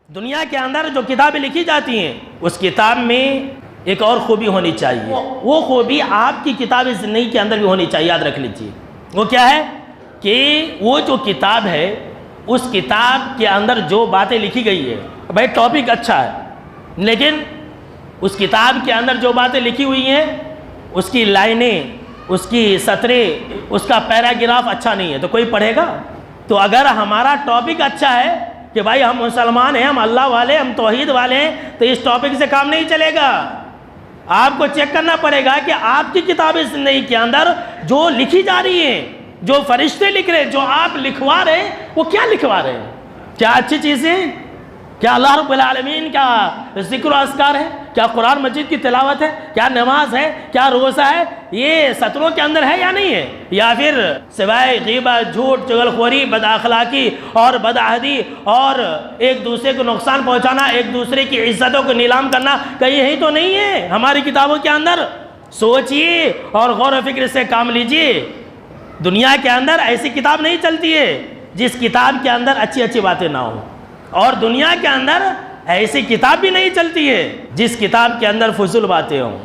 دنیا کے اندر جو کتابیں لکھی جاتی ہیں اس کتاب میں ایک اور خوبی ہونی چاہیے، وہ خوبی آپ کی کتاب زندگی کے اندر بھی ہونی چاہیے، یاد رکھ لیجیے۔ وہ کیا ہے کہ وہ جو کتاب ہے اس کتاب کے اندر جو باتیں لکھی گئی ہے، بھائی ٹاپک اچھا ہے لیکن اس کتاب کے اندر جو باتیں لکھی ہوئی ہیں اس کی لائنیں، اس کی سطریں، اس کا پیراگراف اچھا نہیں ہے تو کوئی پڑھے گا؟ تو اگر ہمارا ٹاپک اچھا ہے کہ بھائی ہم مسلمان ہیں، ہم اللہ والے، ہم توحید والے ہیں، تو اس ٹاپک سے کام نہیں چلے گا۔ آپ کو چیک کرنا پڑے گا کہ آپ کی کتاب زندگی کے اندر جو لکھی جا رہی ہیں، جو فرشتے لکھ رہے ہیں، جو آپ لکھوا رہے ہیں، وہ کیا لکھوا رہے ہیں؟ کیا اچھی چیزیں؟ کیا اللہ رب العالمین کا ذکر و اذکار ہے؟ کیا قرآن مجید کی تلاوت ہے؟ کیا نماز ہے؟ کیا روزہ ہے؟ یہ سطروں کے اندر ہے یا نہیں ہے؟ یا پھر سوائے غیبت، جھوٹ، چغلخوری، بد اخلاقی اور بدعہدی اور ایک دوسرے کو نقصان پہنچانا، ایک دوسرے کی عزتوں کو نیلام کرنا، کہیں یہی تو نہیں ہے ہماری کتابوں کے اندر؟ سوچئے اور غور و فکر سے کام لیجئے۔ دنیا کے اندر ایسی کتاب نہیں چلتی ہے جس کتاب کے اندر اچھی اچھی باتیں نہ ہوں، اور دنیا کے اندر ایسی کتاب بھی نہیں چلتی ہے جس کتاب کے اندر فضول باتیں ہوں۔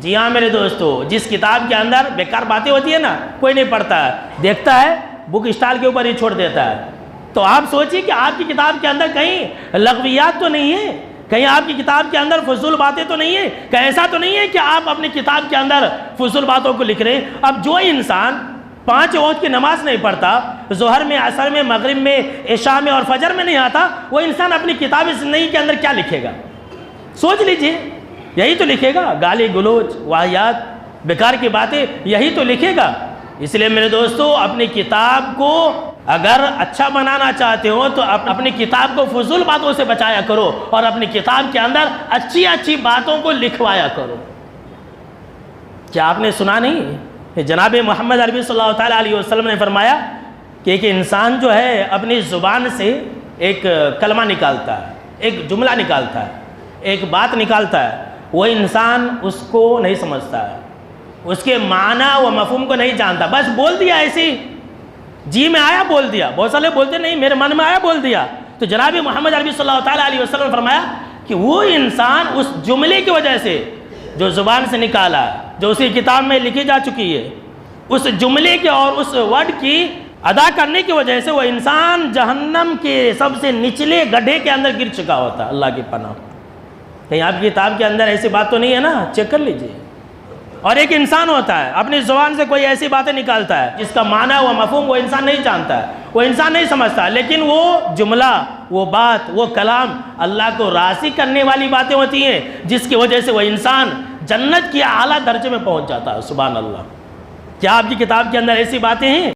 جی ہاں میرے دوستو، جس کتاب کے اندر بیکار باتیں ہوتی ہیں نا، کوئی نہیں پڑھتا ہے، دیکھتا ہے بک اسٹال کے اوپر ہی چھوڑ دیتا ہے۔ تو آپ سوچئے کہ آپ کی کتاب کے اندر کہیں لغویات تو نہیں ہے، کہیں آپ کی کتاب کے اندر فضول باتیں تو نہیں ہے، کہیں ایسا تو نہیں ہے کہ آپ اپنی کتاب کے اندر فضول باتوں کو لکھ رہے ہیں۔ اب جو انسان 5 وقت کی نماز نہیں پڑھتا، ظہر میں، عصر میں، مغرب میں، عشاء میں اور فجر میں نہیں آتا، وہ انسان اپنی کتاب زندگی کے اندر کیا لکھے گا؟ سوچ لیجئے، یہی تو لکھے گا، گالی گلوچ، واہیات، بیکار کی باتیں، یہی تو لکھے گا۔ اس لیے میرے دوستو، اپنی کتاب کو اگر اچھا بنانا چاہتے ہو تو اپنی کتاب کو فضول باتوں سے بچایا کرو اور اپنی کتاب کے اندر اچھی اچھی باتوں کو لکھوایا کرو۔ کیا آپ نے سنا نہیں کہ جناب محمد عربی صلی اللہ تعالیٰ علیہ وسلم نے فرمایا کہ ایک انسان جو ہے اپنی زبان سے ایک کلمہ نکالتا ہے، ایک جملہ نکالتا ہے، ایک بات نکالتا ہے، وہ انسان اس کو نہیں سمجھتا ہے، اس کے معنی و مفہوم کو نہیں جانتا، بس بول دیا ایسی، جی میں آیا بول دیا۔ بہت سارے بولتے نہیں، میرے من میں آیا بول دیا۔ تو جناب محمد عربی صلی اللہ تعالیٰ علیہ وسلم نے فرمایا کہ وہ انسان اس جملے کی وجہ سے جو زبان سے نکالا، جو اسی کتاب میں لکھی جا چکی ہے، اس جملے کے اور اس ورڈ کی ادا کرنے کی وجہ سے وہ انسان جہنم کے سب سے نچلے گڈھے کے اندر گر چکا ہوتا ہے۔ اللہ کی پناہ۔ کہیں آپ کی کتاب کے اندر ایسی بات تو نہیں ہے نا؟ چیک کر لیجئے۔ اور ایک انسان ہوتا ہے اپنی زبان سے کوئی ایسی باتیں نکالتا ہے جس کا معنی و مفہوم وہ انسان نہیں جانتا ہے، وہ انسان نہیں سمجھتا، لیکن وہ جملہ، وہ بات، وہ کلام اللہ کو راضی کرنے والی باتیں ہوتی ہیں جس کی وجہ سے وہ انسان جنت کی اعلیٰ درجے میں پہنچ جاتا ہے۔ سبحان اللہ۔ کیا آپ کی کتاب کے اندر ایسی باتیں ہیں؟